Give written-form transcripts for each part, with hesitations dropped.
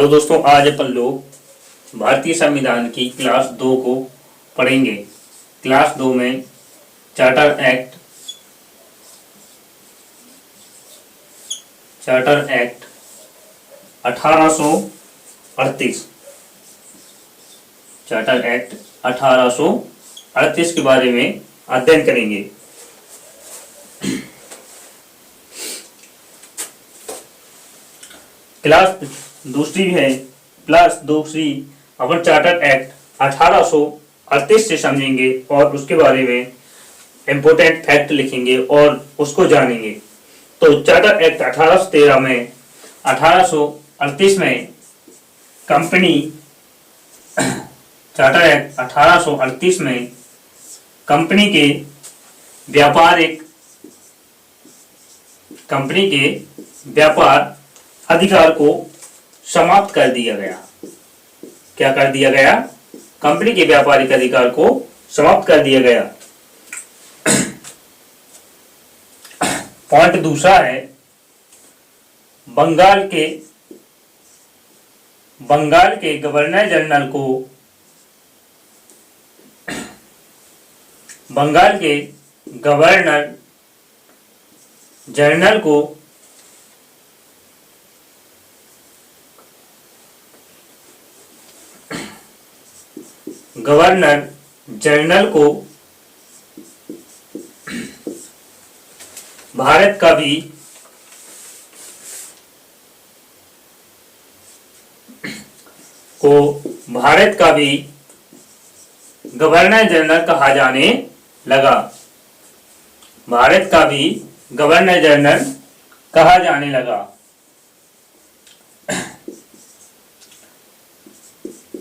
तो दोस्तों आज अपन लोग भारतीय संविधान की क्लास 2 को पढ़ेंगे। क्लास 2 में चार्टर एक्ट 1838 चार्टर एक्ट 1838 के बारे में अध्ययन करेंगे। क्लास दूसरी अपन चार्टर एक्ट 1838 से समझेंगे और उसके बारे में इम्पोर्टेंट फैक्ट लिखेंगे और उसको जानेंगे। तो चार्टर एक्ट 1838 में कंपनी चार्टर एक्ट 1838 में कंपनी के व्यापार अधिकार को समाप्त कर दिया गया। क्या कर दिया गया? कंपनी के व्यापारिक अधिकार को समाप्त कर दिया गया। पॉइंट दूसरा है बंगाल के गवर्नर जनरल को भारत का भी गवर्नर जनरल कहा जाने लगा। भारत का भी गवर्नर जनरल कहा जाने लगा।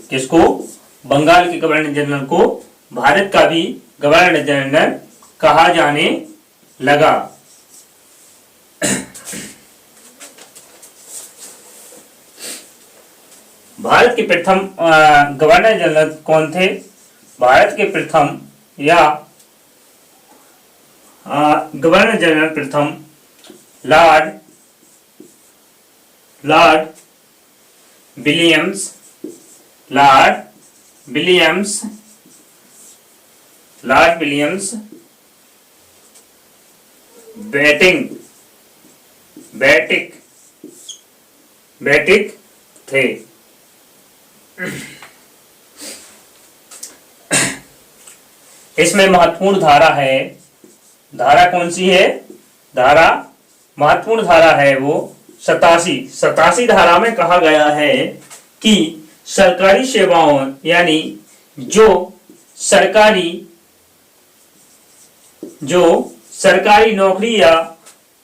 किसको? बंगाल के गवर्नर जनरल को भारत का भी गवर्नर जनरल कहा जाने लगा। भारत के प्रथम गवर्नर जनरल कौन थे? भारत के प्रथम गवर्नर जनरल प्रथम लॉर्ड विलियम्स बेटिक थे। इसमें महत्वपूर्ण धारा है। धारा कौन सी है? महत्वपूर्ण धारा है वो 87 धारा में कहा गया है कि सरकारी सेवाओं यानी जो सरकारी नौकरी या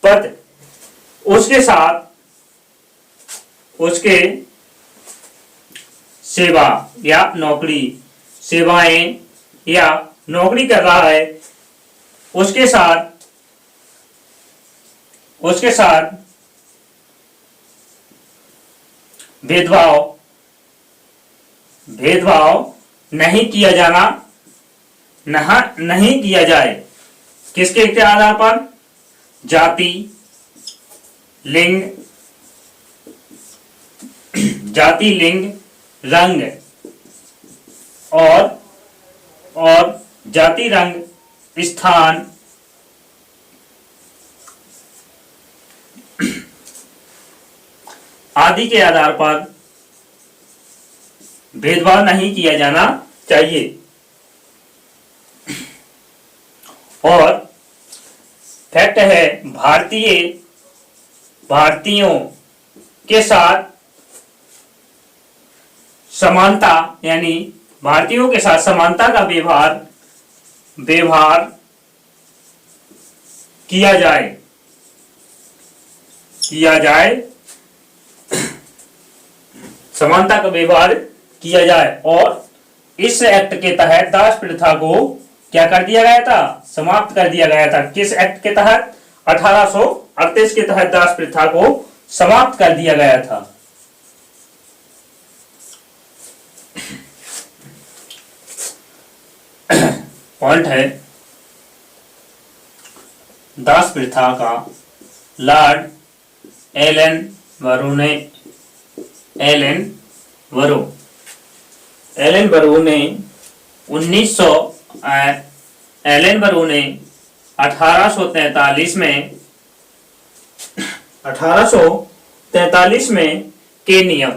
पद उसके साथ उसके सेवाएं या नौकरी कर रहा है उसके साथ भेदभाव नहीं किया जाए। किसके आधार पर? जाति, लिंग, रंग और जाति, रंग, स्थान आदि के आधार पर भेदभाव नहीं किया जाना चाहिए। और फैक्ट है भारतीयों के साथ समानता यानी भारतीयों के साथ समानता का व्यवहार किया जाए समानता का व्यवहार किया जाए। और इस एक्ट के तहत दास प्रथा को क्या कर दिया गया था? समाप्त कर दिया गया था। किस एक्ट के तहत? 1838 के तहत दास प्रथा को समाप्त कर दिया गया था। पॉइंट है दास प्रथा का लॉर्ड एलन एलन बरो। एलन बरो ने 1900 एलन बरो ने 1843 में 1843 में के नियम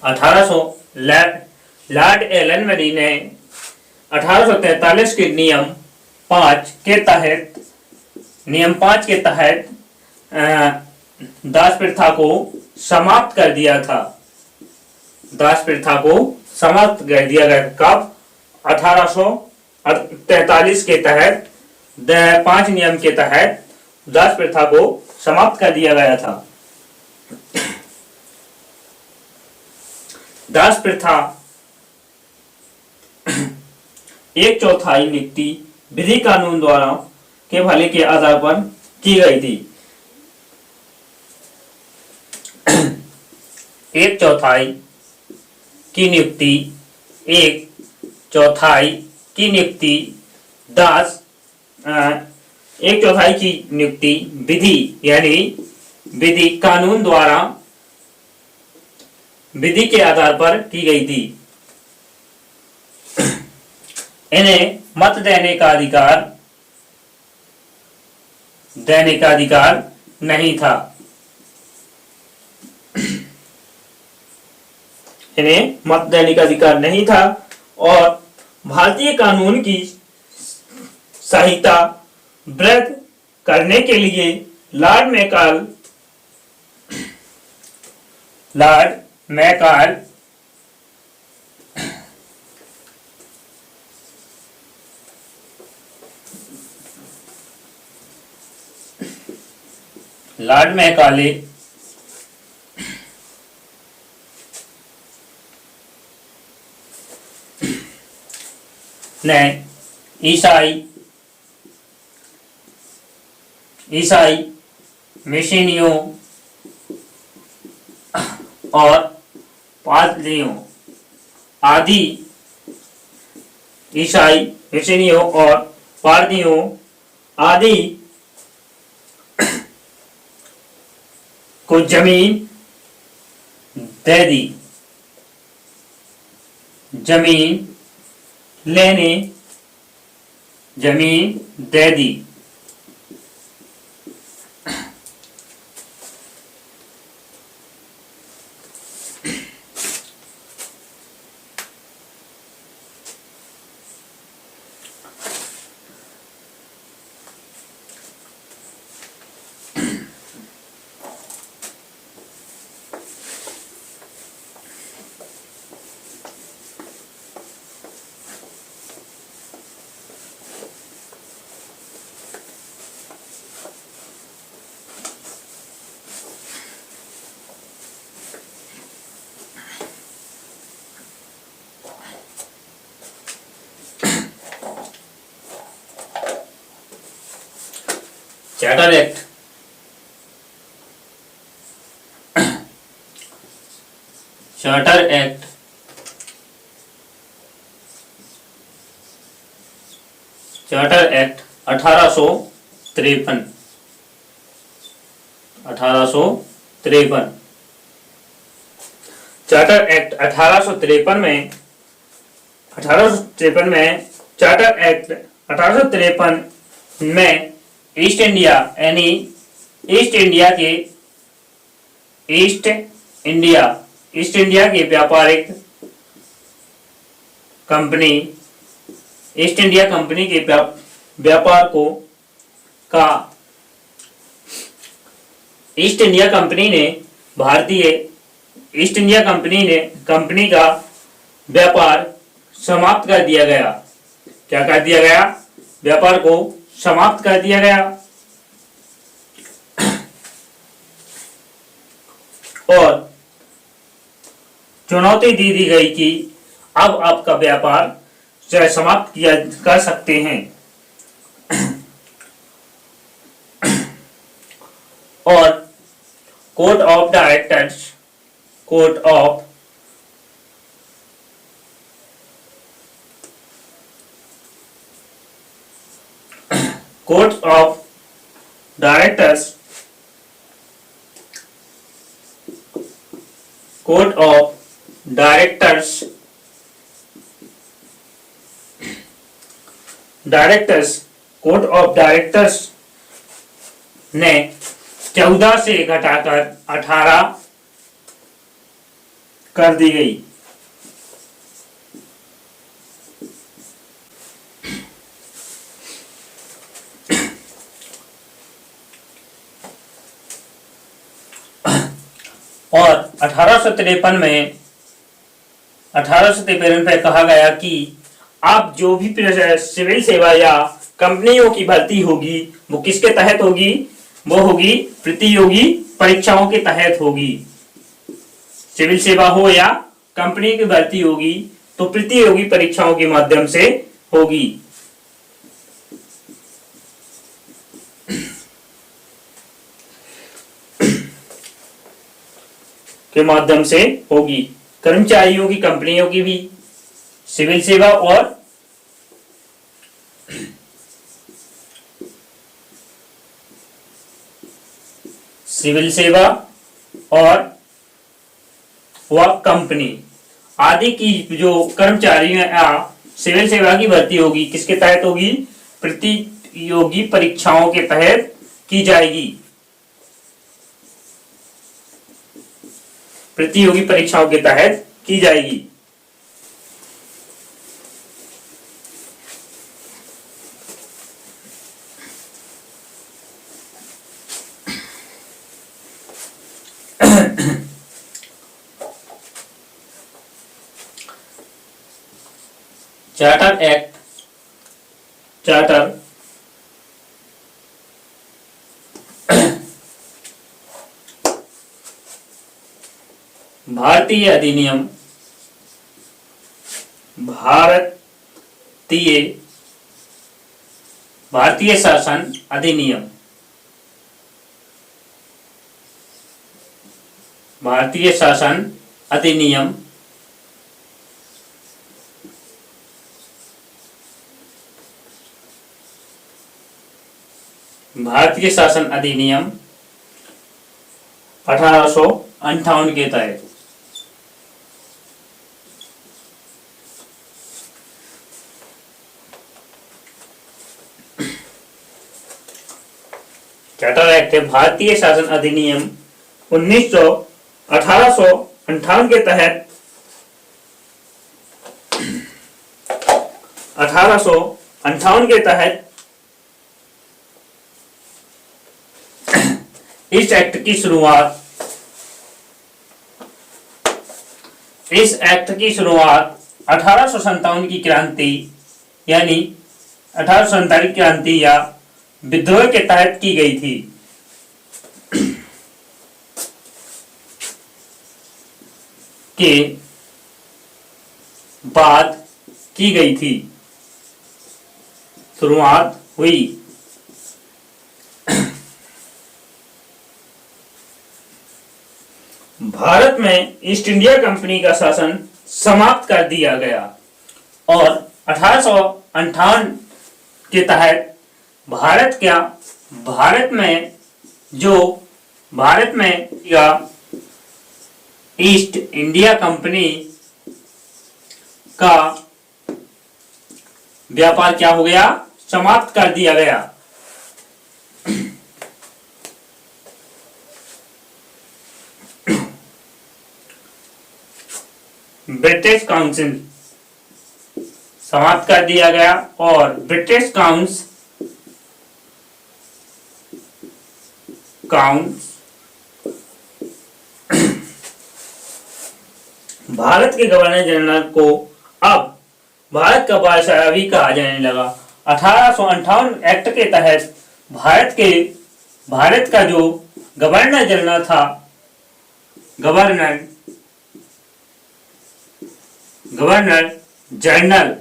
1800 लॉर्ड एलन बरी ने 1843 के नियम 5 के तहत दास प्रथा को समाप्त कर दिया था। दास प्रथा को समाप्त कर दिया गया। कब? 1843 के तहत 5 नियम के तहत दास प्रथा को समाप्त कर दिया गया था। दास प्रथा 1/4 नियुक्ति विधि कानून द्वारा के भले के आधार पर की गई थी। 1/4 की नियुक्ति 1/4 की नियुक्ति 1/4 की नियुक्ति विधि यानी विधि कानून द्वारा विधि के आधार पर की गई थी। इन्हें मत देने का अधिकार नहीं था। इन्हें मत देने का अधिकार नहीं था और भारतीय कानून की संहिता वृद्ध करने के लिए लॉर्ड मैकाले ने ईसाई मिशनियों और पादरियों आदि ईसाई मिशनियों और पादरियों आदि को जमीन दे दी। जमीन दे दी। Charter act charter act 1853 charter act 1853 में चार्टर एक्ट 1853 में ईस्ट इंडिया यानी ईस्ट इंडिया की व्यापारिक कंपनी ईस्ट इंडिया कंपनी के व्यापार को का ईस्ट इंडिया कंपनी ने भारतीय ईस्ट इंडिया कंपनी का व्यापार समाप्त कर दिया गया। क्या कर दिया गया? व्यापार को समाप्त कर दिया गया और चुनौती दी गई कि अब आपका व्यापार समाप्त किया कर सकते हैं और court of code of directors code of directors code of directors ने 14 से घटाकर 18 कर दी गई। और 1853 में कहा गया कि आप जो भी सिविल सेवा या कंपनियों की भर्ती होगी वो किसके तहत होगी, वो होगी प्रतियोगी परीक्षाओं के तहत होगी। सिविल सेवा हो या कंपनी की भर्ती होगी तो प्रतियोगी परीक्षाओं के माध्यम से होगी। के माध्यम से होगी। कर्मचारियों की कंपनियों की भी सिविल सेवा और वह कंपनी आदि की जो कर्मचारी या सिविल सेवा की भर्ती होगी किसके तहत होगी, प्रतियोगी परीक्षाओं के तहत की जाएगी। प्रतियोगी परीक्षाओं के तहत की जाएगी। चार्टर एक्ट भारतीय अधिनियम भारतीय शासन अधिनियम भारतीय शासन अधिनियम भारतीय शासन अधिनियम 1858 के तहत चार्टर एक्ट है भारतीय शासन अधिनियम 1858 के तहत 1858 के तहत इस एक्ट की शुरुआत 1857 की क्रांति यानी 1847 क्रांति या विद्रोह के तहत की गई थी। के बाद की गई थी, शुरुआत हुई। भारत में ईस्ट इंडिया कंपनी का शासन समाप्त कर दिया गया और 1858 के तहत भारत में या ईस्ट इंडिया कंपनी का व्यापार क्या हो गया, समाप्त कर दिया गया। ब्रिटिश काउंसिल समाप्त कर दिया गया और ब्रिटिश भारत के गवर्नर जनरल को अब भारत का बादशाह भी कहा जाने लगा। 1858 एक्ट के तहत भारत का जो गवर्नर जनरल था, गवर्नर जनरल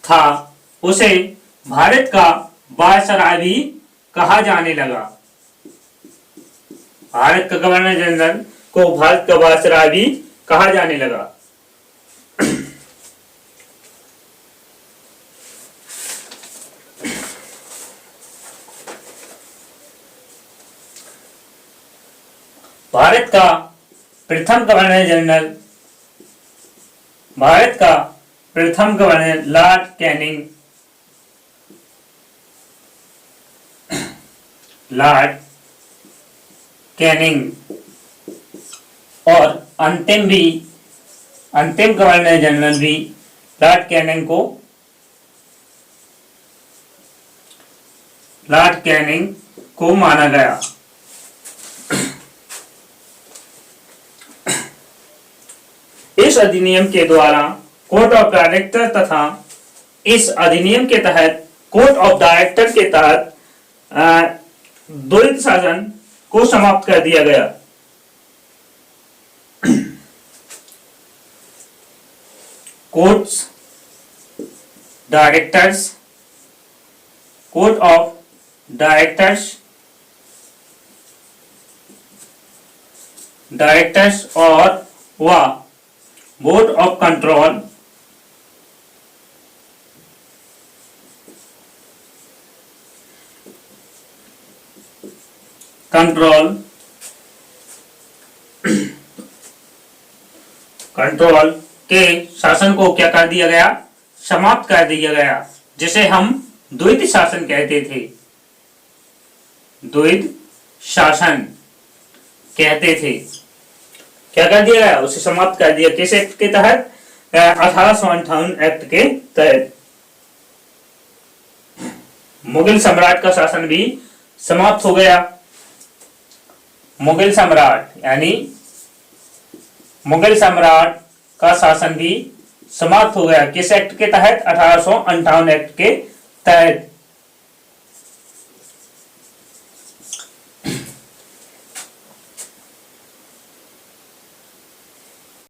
था, उसे भारत का बादशाह भी कहा जाने लगा। भारत का गवर्नर जनरल को भारत का बादशाह भी कहा जाने लगा। भारत का प्रथम गवर्नर जनरल लॉर्ड कैनिंग और अंतिम गवर्नर जनरल भी लॉर्ड कैनिंग को माना गया। इस अधिनियम के द्वारा कोर्ट ऑफ डायरेक्टर तथा इस अधिनियम के तहत कोर्ट ऑफ डायरेक्टर के तहत द्वैध शासन को समाप्त कर दिया गया। कोर्ट ऑफ डायरेक्टर्स और वह बोर्ड ऑफ कंट्रोल के शासन को क्या कर दिया गया, समाप्त कर दिया गया, जिसे हम द्वैध शासन कहते थे। द्वैध शासन कहते थे, क्या कर दिया गया, उसे समाप्त कर दिया। किस एक्ट के तहत? 1858 एक्ट के तहत। मुगल सम्राट का शासन भी समाप्त हो गया। मुगल सम्राट का शासन भी समाप्त हो गया। किस एक्ट के तहत? 1858 एक्ट के तहत।